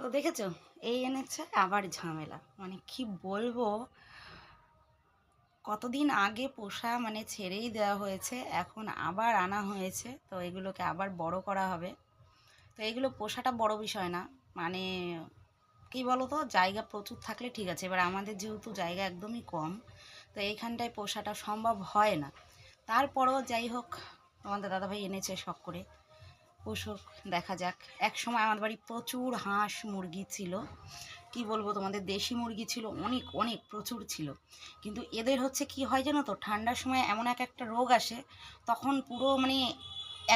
তো দেখেছো, এই এনেছে আবার ঝামেলা। মানে কি বলবো, কতদিন আগে পোষা মানে ছেড়েই দেওয়া হয়েছে, এখন আবার আনা হয়েছে। তো এগুলোকে আবার বড় করা হবে। তো এগুলো পোষাটা বড় বিষয় না, মানে কি বলো তো, জায়গা প্রচুর থাকলে ঠিক আছে। এবার আমাদের যেহেতু জায়গা একদমই কম, তো এইখানটায় পোষাটা সম্ভব হয় না। তারপরেও যাই হোক, আমাদের দাদাভাই এনেছে শখ করে, পোষক, দেখা যাক। এক সময় আমাদের বাড়ি প্রচুর হাঁস মুরগি ছিল, কি বলবো তোমাদের, দেশি মুরগি ছিল অনেক অনেক প্রচুর ছিল। কিন্তু এদের হচ্ছে কি হয় জানো তো, ঠান্ডার সময় এমন একটা রোগ আসে, তখন পুরো মানে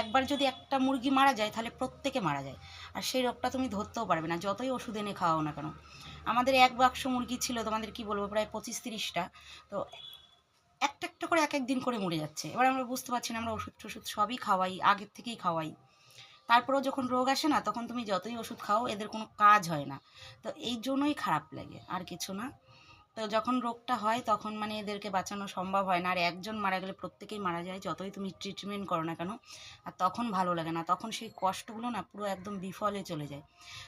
একবার যদি একটা মুরগি মারা যায় তাহলে প্রত্যেকে মারা যায়। আর সেই রোগটা তুমি ধরতেও পারবে না যতই ওষুধ এনে খাওয়াও না কেন। আমাদের এক বাক্স মুরগি ছিল, তোমাদের কি বলবো, প্রায় 25-30টা। তো একটা একটা করে এক এক দিন করে মরে যাচ্ছে। এবার আমরা বুঝতে পারছি না, আমরা ওষুধ টষুধ সবই খাওয়াই, আগের থেকেই খাওয়াই, তারপরেও যখন রোগ আসে না, তখন তুমি যতই ওষুধ খাও এদের কোনো কাজ হয় না। তো এই জন্যই খারাপ লাগে, আর কিছু না। তো যখন রোগটা হয় তখন মানে এদেরকে বাঁচানো সম্ভব হয় না, আর একজন মারা গেলে প্রত্যেকেই মারা যায় যতই তুমি ট্রিটমেন্ট করো না কেন। আর তখন ভালো লাগে না, তখন সেই কষ্টগুলো না পুরো একদম বিফলে চলে যায়।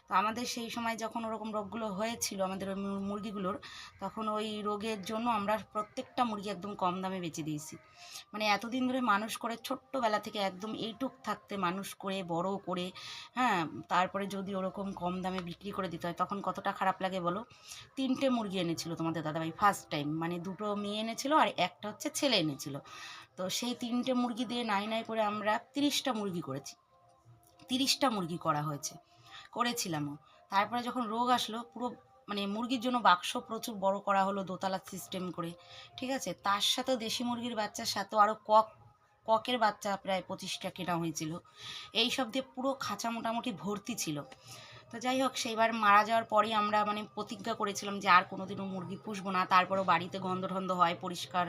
তো আমাদের সেই সময় যখন ওরকম রোগগুলো হয়েছিল আমাদের ওই মুরগিগুলোর, তখন ওই রোগের জন্য আমরা প্রত্যেকটা মুরগি একদম কম দামে বেচে দিয়েছি। মানে এতদিন ধরে মানুষ করে, ছোট্টবেলা থেকে একদম এইটুক থাকতে মানুষ করে বড় করে, হ্যাঁ, তারপরে যদি ওরকম কম দামে বিক্রি করে দিতে হয় তখন কতটা খারাপ লাগে বলো। 3টে মুরগি এনেছিল তোমাদের দাদাভাই ফার্স্ট টাইম, মানে 2টো মেয়ে এনেছিল আর একটা হচ্ছে ছেলে এনেছিল। তো সেই 3টে মুরগি দিয়ে নাই নাই করে আমরা 30টা মুরগি করেছি। 30টা মুরগি করা হয়েছে, করেছিলামও। তারপরে যখন রোগ আসলো, পুরো মানে মুরগির জন্য বাক্স প্রচুর বড় করা হলো দোতলা সিস্টেম করে, ঠিক আছে। তার সাথেও দেশি মুরগির বাচ্চার সাথেও আরও ককের বাচ্চা প্রায় 25টা কেনা হয়েছিল। এই সব দিয়ে পুরো খাঁচা মোটামুটি ভর্তি ছিল। তো যাই হোক, সেইবার মারা যাওয়ার পরেই আমরা মানে প্রতিজ্ঞা করেছিলাম যে আর কোনোদিনও মুরগি পুষবো না। তারপরেও বাড়িতে গন্ধ টন্ধ হয়, পরিষ্কার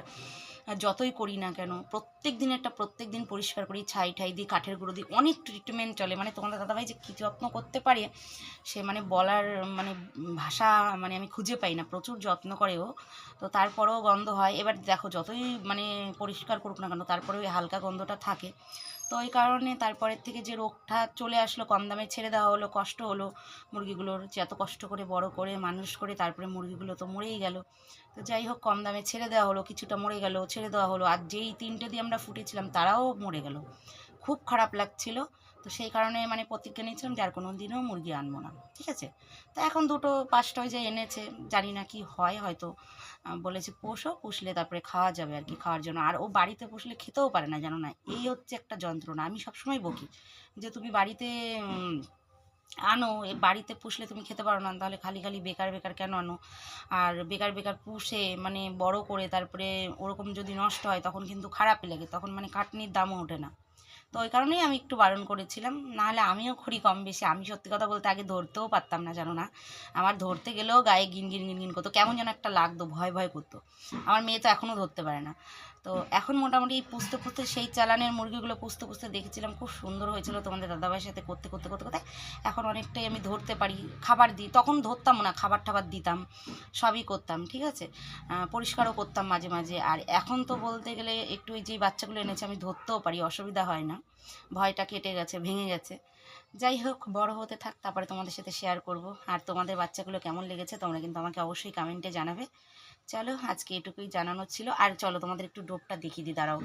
যতই করি না কেন, প্রত্যেক দিন একটা প্রত্যেক দিন পরিষ্কার করি, ছাই ঠাই দিই, কাঠের গুঁড়ো দিই, অনেক ট্রিটমেন্ট চলে। মানে তোমাদের দাদাভাই যে কী যত্ন করতে পারে সে মানে বলার মানে ভাষা মানে আমি খুঁজে পাই না, প্রচুর যত্ন করে ও। তো তারপরেও গন্ধ হয়। এবার দেখো, যতই মানে পরিষ্কার করুক না কেন, তারপরেও ওই হালকা গন্ধটা থাকে। তো ওই কারণে তারপরের থেকে যে রোগটা চলে আসলো, কম দামে ছেড়ে দেওয়া হলো, কষ্ট হলো মুরগিগুলোর, যে এত কষ্ট করে বড় করে মানুষ করে তারপরে মুরগিগুলো তো মরেই গেল। তো যাই হোক, কম দামে ছেড়ে দেওয়া হলো, কিছুটা মরে গেল, ছেড়ে দেওয়া হলো। আর যেই 3টে দিয়ে আমরা ফুটেছিলাম তারাও মরে গেল, খুব খারাপ লাগছিল। তো সেই কারণে মানে প্রতিজ্ঞা নিয়েছিলাম যে আর কোনো দিনও মুরগি আনবো না, ঠিক আছে। তো এখন 2টো 5টা ওই যে এনেছে, জানি না কি হয়, হয়তো বলেছে পোষো, পুষলে তারপরে খাওয়া যাবে আর কি, খাওয়ার জন্য। আর ও বাড়িতে পুষলে খেতেও পারে না, জানো না, এই হচ্ছে একটা যন্ত্রণা। আমি সবসময় বকি যে তুমি বাড়িতে আনো, এ বাড়িতে পুষলে তুমি খেতে পারো না, তাহলে খালি খালি বেকার বেকার কেন আনো? আর বেকার বেকার পুষে মানে বড় করে তারপরে ওরকম যদি নষ্ট হয় তখন কিন্তু খারাপই লাগে, তখন মানে খাটনির দামও ওঠে না। তো ওই কারণেই আমি একটু বারণ করেছিলাম, নাহলে আমিও করি কম বেশি। আমি সত্যি কথা বলতে আগে ধরতেও পারতাম না, জানো না। আমার ধরতে গেলেও গায়ে গিন গিন গিন গিন করতো, কেমন যেন একটা লাগতো, ভয় ভয় করতো। আমার মেয়ে তো এখনও ধরতে পারে না। তো এখন মোটামুটি পুষতে পুষতে, সেই চালানের মুরগিগুলো পুষতে পুষতে দেখেছিলাম খুব সুন্দর হয়েছিল তোমাদের দাদাভাইয়ের সাথে করতে করতে করতে করতে এখন অনেকটাই আমি ধরতে পারি, খাবার দিই। তখন ধরতাম না, খাবার টাবার দিতাম, সবই করতাম, ঠিক আছে। পরিষ্কারও করতাম মাঝে মাঝে। আর এখন তো বলতে গেলে একটু ওই যে বাচ্চাগুলো এনেছে আমি ধরতেও পারি, অসুবিধা হয় না, ভয়টা কেটে গেছে, ভেঙে গেছে। যাই হোক, বড় হতে থাক, তারপরে তোমাদের সাথে শেয়ার করব। আর তোমাদের বাচ্চাগুলো কেমন লেগেছে তোমরা কিন্তু আমাকে অবশ্যই কমেন্টে জানাবে। চলো, আজকে এটুকুই জানানো ছিল। আর চলো তোমাদের একটু ডোবটা দেখিয়ে দিই, দাঁড়াও।